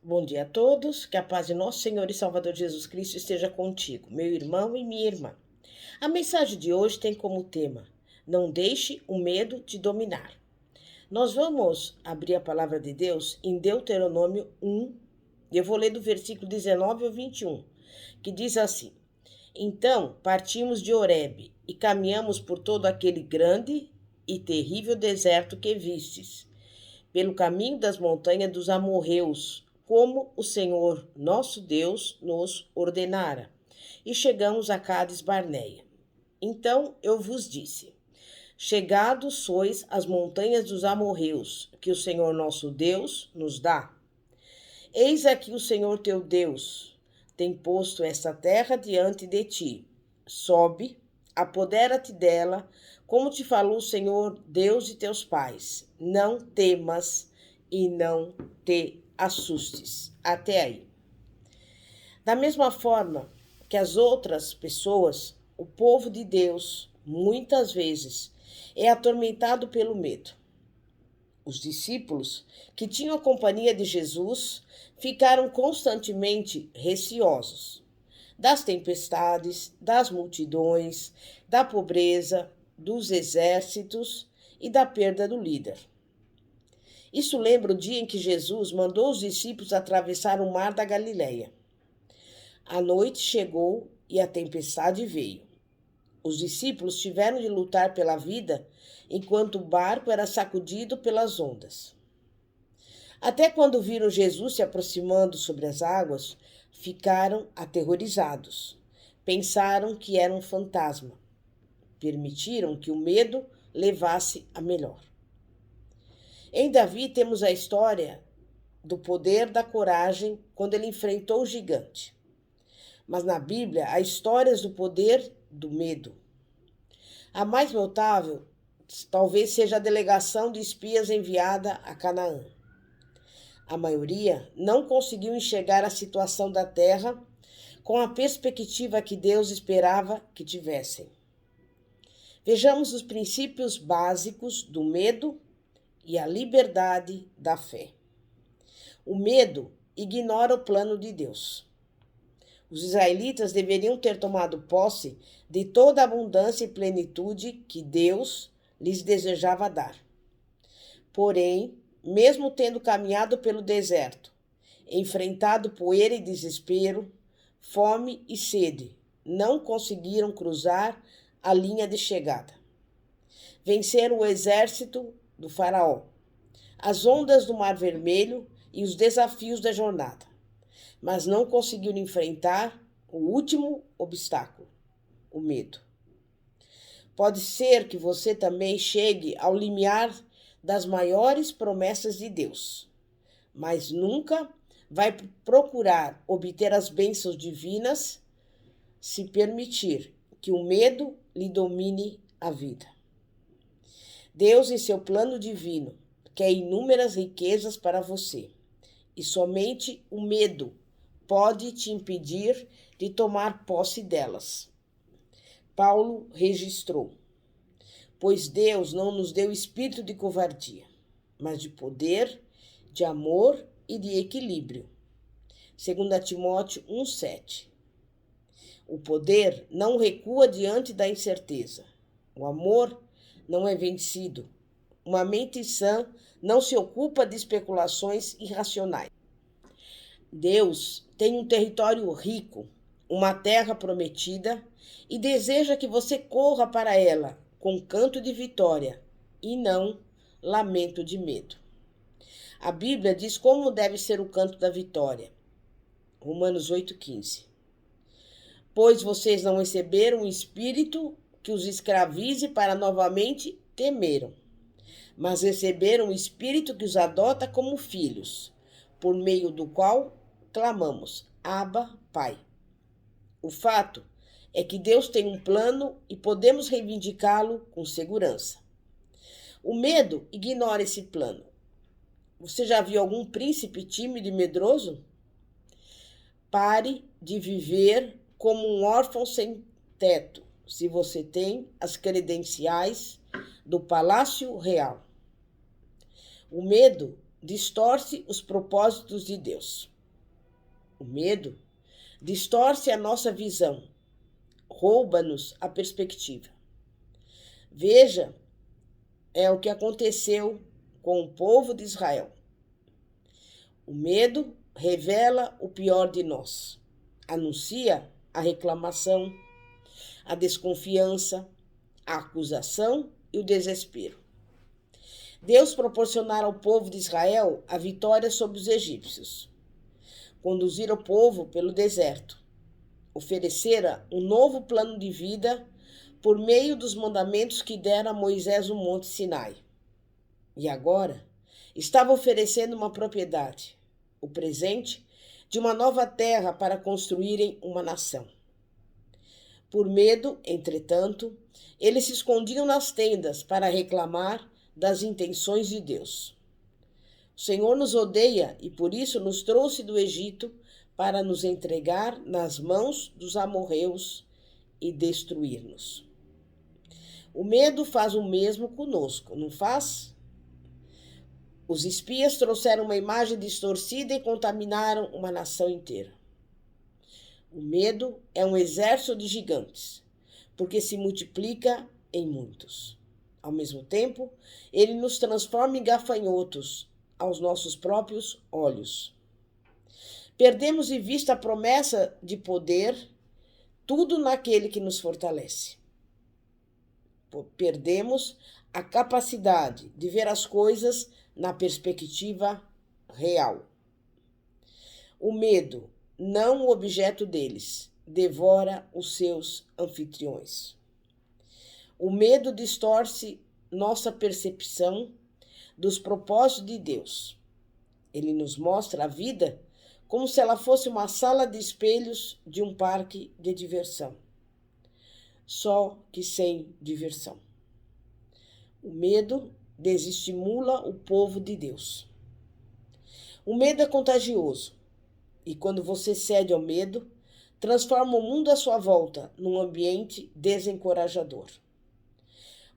Bom dia a todos, que a paz de nosso Senhor e Salvador Jesus Cristo esteja contigo, meu irmão e minha irmã. A mensagem de hoje tem como tema: não deixe o medo te dominar. Nós vamos abrir a palavra de Deus em Deuteronômio 1, e eu vou ler do versículo 19 ao 21, que diz assim: Então partimos de Horebe e caminhamos por todo aquele grande e terrível deserto que vistes, pelo caminho das montanhas dos amorreus, como o Senhor nosso Deus nos ordenara. E chegamos a Cades Barneia. Então eu vos disse: Chegados sois às montanhas dos amorreus, que o Senhor nosso Deus nos dá. Eis aqui o Senhor teu Deus tem posto esta terra diante de ti. Sobe, apodera-te dela, como te falou o Senhor Deus de teus pais. Não temas e não te assustes. Até aí. Da mesma forma que as outras pessoas, o povo de Deus, muitas vezes, é atormentado pelo medo. Os discípulos, que tinham a companhia de Jesus, ficaram constantemente receosos das tempestades, das multidões, da pobreza, dos exércitos e da perda do líder. Isso lembra o dia em que Jesus mandou os discípulos atravessar o mar da Galileia. A noite chegou e a tempestade veio. Os discípulos tiveram de lutar pela vida enquanto o barco era sacudido pelas ondas. Até quando viram Jesus se aproximando sobre as águas, ficaram aterrorizados. Pensaram que era um fantasma. Permitiram que o medo levasse a melhor. Em Davi temos a história do poder da coragem quando ele enfrentou o gigante. Mas na Bíblia há histórias do poder do medo. A mais notável talvez seja a delegação de espias enviada a Canaã. A maioria não conseguiu enxergar a situação da terra com a perspectiva que Deus esperava que tivessem. Vejamos os princípios básicos do medo e a liberdade da fé. O medo ignora o plano de Deus. Os israelitas deveriam ter tomado posse de toda a abundância e plenitude que Deus lhes desejava dar. Porém, mesmo tendo caminhado pelo deserto, enfrentado poeira e desespero, fome e sede, não conseguiram cruzar a linha de chegada. Venceram o exército do faraó, as ondas do Mar Vermelho e os desafios da jornada, mas não conseguiram enfrentar o último obstáculo, o medo. Pode ser que você também chegue ao limiar das maiores promessas de Deus, mas nunca vai procurar obter as bênçãos divinas se permitir que o medo lhe domine a vida. Deus, em seu plano divino, quer inúmeras riquezas para você, e somente o medo pode te impedir de tomar posse delas. Paulo registrou: Pois Deus não nos deu espírito de covardia, mas de poder, de amor e de equilíbrio. 2 Timóteo 1,7. O poder não recua diante da incerteza. O amor não é vencido. Uma mente sã não se ocupa de especulações irracionais. Deus tem um território rico, uma terra prometida, e deseja que você corra para ela com canto de vitória e não lamento de medo. A Bíblia diz como deve ser o canto da vitória. Romanos 8,15. Pois vocês não receberam um espírito que os escravize para novamente temeram, mas receberam um espírito que os adota como filhos, por meio do qual clamamos: Abba, Pai. O fato é que Deus tem um plano e podemos reivindicá-lo com segurança. O medo ignora esse plano. Você já viu algum príncipe tímido e medroso? Pare de viver como um órfão sem teto, se você tem as credenciais do Palácio Real. O medo distorce os propósitos de Deus. O medo distorce a nossa visão, rouba-nos a perspectiva. Veja, é o que aconteceu com o povo de Israel. O medo revela o pior de nós, anuncia a reclamação, a desconfiança, a acusação e o desespero. Deus proporcionara ao povo de Israel a vitória sobre os egípcios. Conduzira o povo pelo deserto. Oferecera um novo plano de vida por meio dos mandamentos que dera a Moisés no Monte Sinai. E agora estava oferecendo uma propriedade, o presente de uma nova terra para construírem uma nação. Por medo, entretanto, eles se escondiam nas tendas para reclamar das intenções de Deus. O Senhor nos odeia e por isso nos trouxe do Egito para nos entregar nas mãos dos amorreus e destruir-nos. O medo faz o mesmo conosco, não faz? Os espias trouxeram uma imagem distorcida e contaminaram uma nação inteira. O medo é um exército de gigantes, porque se multiplica em muitos. Ao mesmo tempo, ele nos transforma em gafanhotos aos nossos próprios olhos. Perdemos de vista a promessa de poder, tudo naquele que nos fortalece. Perdemos a capacidade de ver as coisas na perspectiva real. O medo, não o objeto deles, devora os seus anfitriões. O medo distorce nossa percepção dos propósitos de Deus. Ele nos mostra a vida como se ela fosse uma sala de espelhos de um parque de diversão. Só que sem diversão. O medo desestimula o povo de Deus. O medo é contagioso. E quando você cede ao medo, transforma o mundo à sua volta num ambiente desencorajador.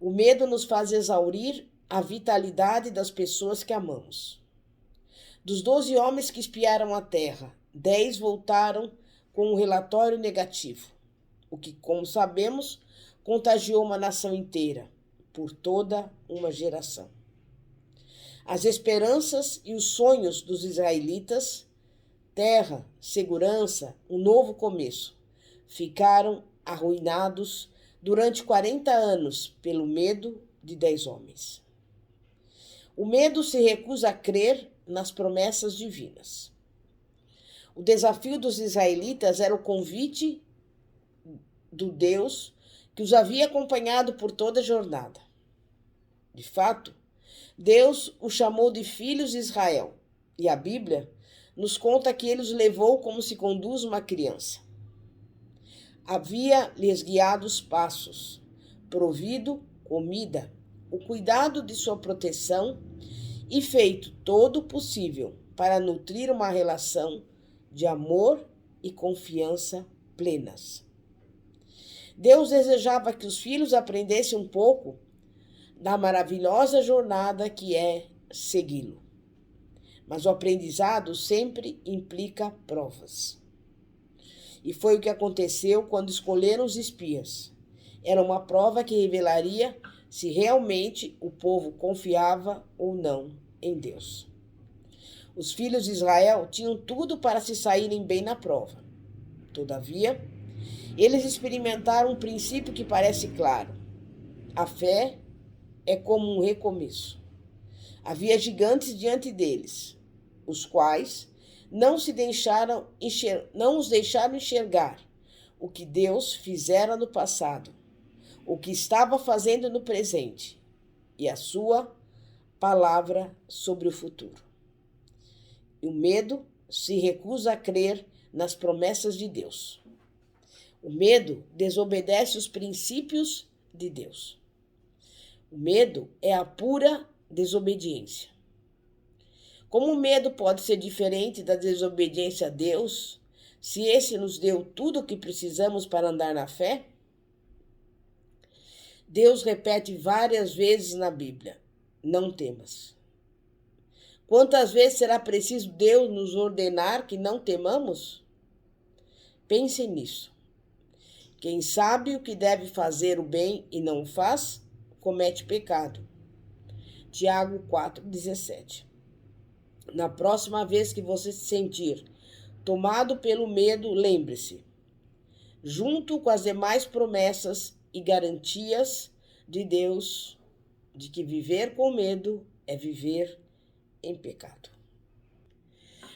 O medo nos faz exaurir a vitalidade das pessoas que amamos. Dos 12 homens que espiaram a terra, 10 voltaram com um relatório negativo, o que, como sabemos, contagiou uma nação inteira, por toda uma geração. As esperanças e os sonhos dos israelitas, terra, segurança, um novo começo, ficaram arruinados durante 40 anos pelo medo de 10 homens. O medo se recusa a crer nas promessas divinas. O desafio dos israelitas era o convite do Deus que os havia acompanhado por toda a jornada. De fato, Deus os chamou de filhos de Israel, e a Bíblia nos conta que ele os levou como se conduz uma criança. Havia-lhes guiado os passos, provido comida, o cuidado de sua proteção e feito todo o possível para nutrir uma relação de amor e confiança plenas. Deus desejava que os filhos aprendessem um pouco da maravilhosa jornada que é segui-lo. Mas o aprendizado sempre implica provas. E foi o que aconteceu quando escolheram os espias. Era uma prova que revelaria se realmente o povo confiava ou não em Deus. Os filhos de Israel tinham tudo para se saírem bem na prova. Todavia, eles experimentaram um princípio que parece claro. A fé é como um recomeço. Havia gigantes diante deles, os quais não os deixaram enxergar o que Deus fizera no passado, o que estava fazendo no presente e a sua palavra sobre o futuro. E o medo se recusa a crer nas promessas de Deus. O medo desobedece os princípios de Deus. O medo é a pura desobediência. Como o medo pode ser diferente da desobediência a Deus, se esse nos deu tudo o que precisamos para andar na fé? Deus repete várias vezes na Bíblia: não temas. Quantas vezes será preciso Deus nos ordenar que não temamos? Pensem nisso. Quem sabe o que deve fazer o bem e não o faz, comete pecado. Tiago 4,17. Na próxima vez que você se sentir tomado pelo medo, lembre-se, junto com as demais promessas e garantias de Deus, de que viver com medo é viver em pecado.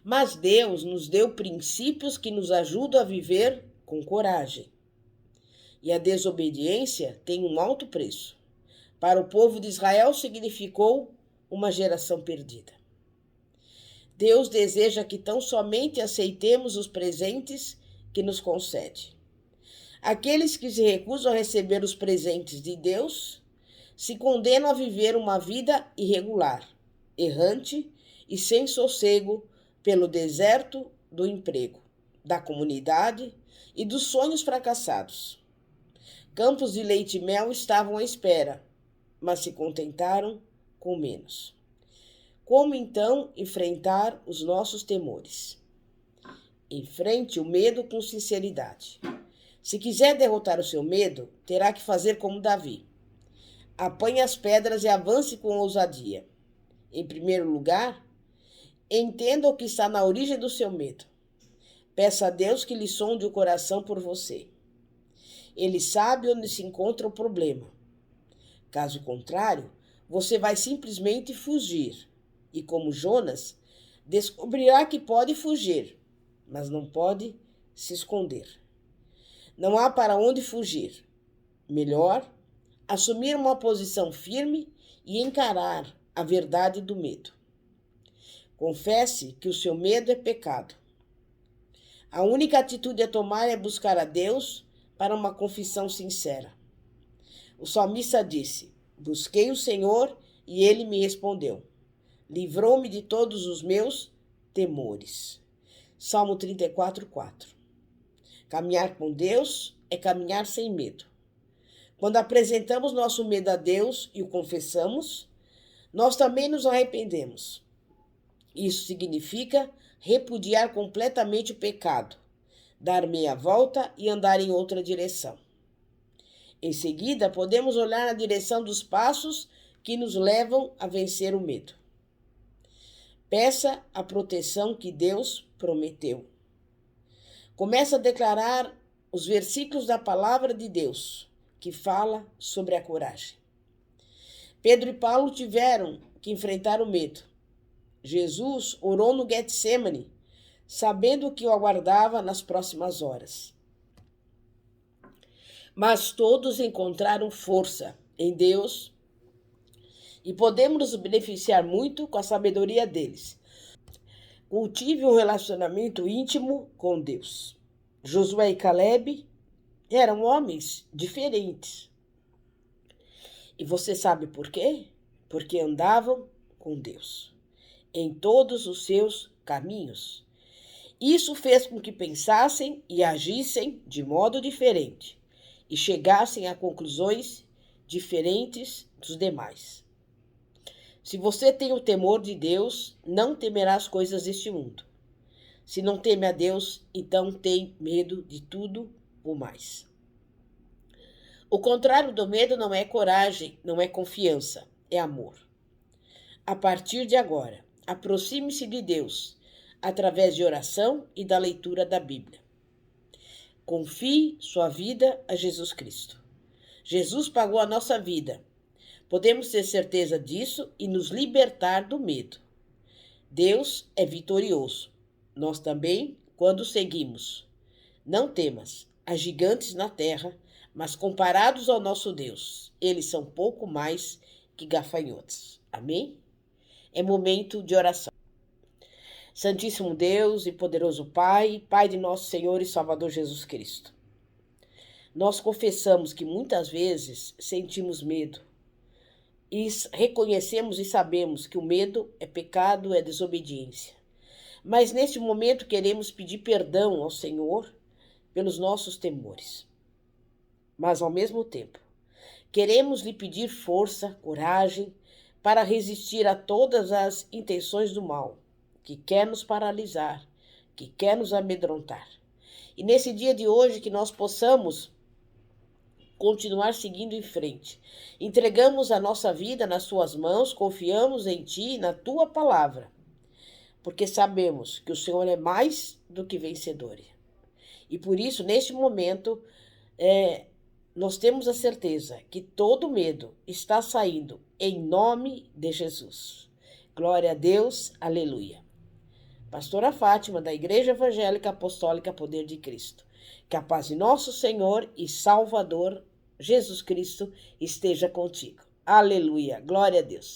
Mas Deus nos deu princípios que nos ajudam a viver com coragem. E a desobediência tem um alto preço. Para o povo de Israel significou uma geração perdida. Deus deseja que tão somente aceitemos os presentes que nos concede. Aqueles que se recusam a receber os presentes de Deus se condenam a viver uma vida irregular, errante e sem sossego pelo deserto do emprego, da comunidade e dos sonhos fracassados. Campos de leite e mel estavam à espera, mas se contentaram com menos. Como então enfrentar os nossos temores? Enfrente o medo com sinceridade. Se quiser derrotar o seu medo, terá que fazer como Davi. Apanhe as pedras e avance com ousadia. Em primeiro lugar, entenda o que está na origem do seu medo. Peça a Deus que lhe sonde o coração por você. Ele sabe onde se encontra o problema. Caso contrário, você vai simplesmente fugir. E como Jonas, descobrirá que pode fugir, mas não pode se esconder. Não há para onde fugir. Melhor, assumir uma posição firme e encarar a verdade do medo. Confesse que o seu medo é pecado. A única atitude a tomar é buscar a Deus para uma confissão sincera. O salmista disse: busquei o Senhor e ele me respondeu. Livrou-me de todos os meus temores. Salmo 34:4. Caminhar com Deus é caminhar sem medo. Quando apresentamos nosso medo a Deus e o confessamos, nós também nos arrependemos. Isso significa repudiar completamente o pecado, dar meia volta e andar em outra direção. Em seguida, podemos olhar na direção dos passos que nos levam a vencer o medo. Peça a proteção que Deus prometeu. Comece a declarar os versículos da palavra de Deus, que fala sobre a coragem. Pedro e Paulo tiveram que enfrentar o medo. Jesus orou no Getsemane, sabendo o que o aguardava nas próximas horas. Mas todos encontraram força em Deus e podemos nos beneficiar muito com a sabedoria deles. Cultive um relacionamento íntimo com Deus. Josué e Caleb eram homens diferentes. E você sabe por quê? Porque andavam com Deus em todos os seus caminhos. Isso fez com que pensassem e agissem de modo diferente e chegassem a conclusões diferentes dos demais. Se você tem o temor de Deus, não temerá as coisas deste mundo. Se não teme a Deus, então tem medo de tudo o mais. O contrário do medo não é coragem, não é confiança, é amor. A partir de agora, aproxime-se de Deus através de oração e da leitura da Bíblia. Confie sua vida a Jesus Cristo. Jesus pagou a nossa vida. Podemos ter certeza disso e nos libertar do medo. Deus é vitorioso. Nós também, quando seguimos. Não temas, há gigantes na terra, mas comparados ao nosso Deus, eles são pouco mais que gafanhotos. Amém? É momento de oração. Santíssimo Deus e poderoso Pai, Pai de nosso Senhor e Salvador Jesus Cristo. Nós confessamos que muitas vezes sentimos medo e reconhecemos e sabemos que o medo é pecado, é desobediência. Mas neste momento queremos pedir perdão ao Senhor pelos nossos temores. Mas ao mesmo tempo, queremos lhe pedir força, coragem, para resistir a todas as intenções do mal, que quer nos paralisar, que quer nos amedrontar. E nesse dia de hoje que nós possamos continuar seguindo em frente. Entregamos a nossa vida nas tuas mãos, confiamos em ti e na tua palavra, porque sabemos que o Senhor é mais do que vencedor. E por isso, neste momento, nós temos a certeza que todo medo está saindo em nome de Jesus. Glória a Deus, aleluia. Pastora Fátima, da Igreja Evangélica Apostólica Poder de Cristo. Que a paz de nosso Senhor e Salvador, Jesus Cristo, esteja contigo. Aleluia, glória a Deus.